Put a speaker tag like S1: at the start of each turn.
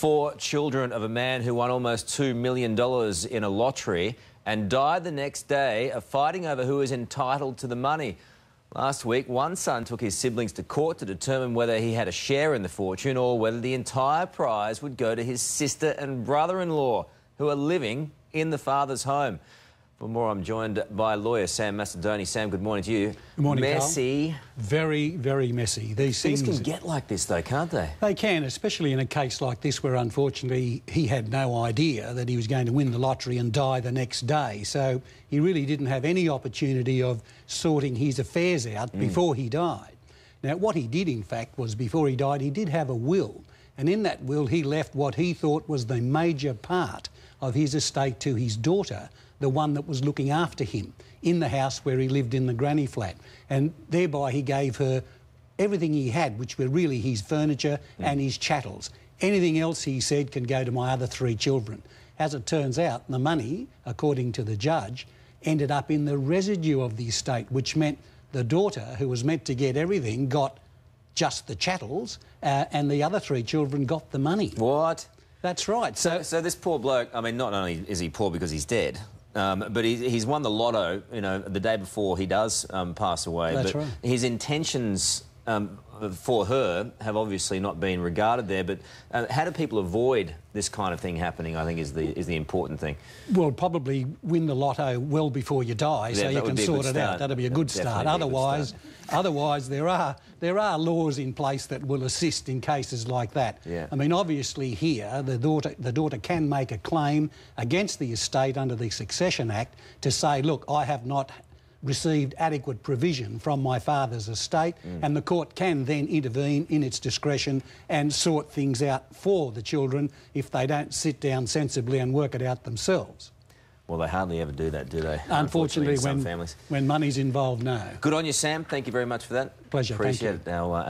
S1: Four children of a man who won almost $2 million in a lottery and died the next day are fighting over who is entitled to the money. Last week, one son took his siblings to court to determine whether he had a share in the fortune or whether the entire prize would go to his sister and brother-in-law, who are living in the father's home. For more, I'm joined by lawyer Sam Macedone. Sam, good morning to you.
S2: Good morning,
S1: Messy.
S2: Carl. Very, very messy. These
S1: things can get like this, though, can't they?
S2: They can, especially in a case like this where, unfortunately, he had no idea that he was going to win the lottery and die the next day. So he really didn't have any opportunity of sorting his affairs out before he died. Now, what he did, in fact, was before he died, he did have a will. And in that will, he left what he thought was the major part of his estate to his daughter, the one that was looking after him in the house where he lived in the granny flat. And thereby he gave her everything he had, which were really his furniture and his chattels. Anything else, he said, can go to my other three children. As it turns out, the money, according to the judge, ended up in the residue of the estate, which meant the daughter, who was meant to get everything, got just the chattels, and the other three children got the money.
S1: What?
S2: That's right.
S1: So this poor bloke, I mean, not only is he poor because he's dead, but he's won the lotto, you know, the day before he does pass away.
S2: That's
S1: but
S2: right.
S1: His intentions for her have obviously not been regarded there. But how do people avoid this kind of thing happening, I think, is the important thing.
S2: Well, probably win the lotto well before you die, so you can sort it out. That'll be a good start. Otherwise, there are laws in place that will assist in cases like that.
S1: Yeah.
S2: I mean, obviously here, the daughter can make a claim against the estate under the Succession Act to say, look, I have not received adequate provision from my father's estate, and the court can then intervene in its discretion and sort things out for the children if they don't sit down sensibly and work it out themselves.
S1: Well, they hardly ever do that, do they?
S2: Unfortunately,
S1: in some families.
S2: when money's involved, no.
S1: Good on you, Sam. Thank you very much for that.
S2: Pleasure.
S1: Appreciate
S2: Thank you.
S1: it.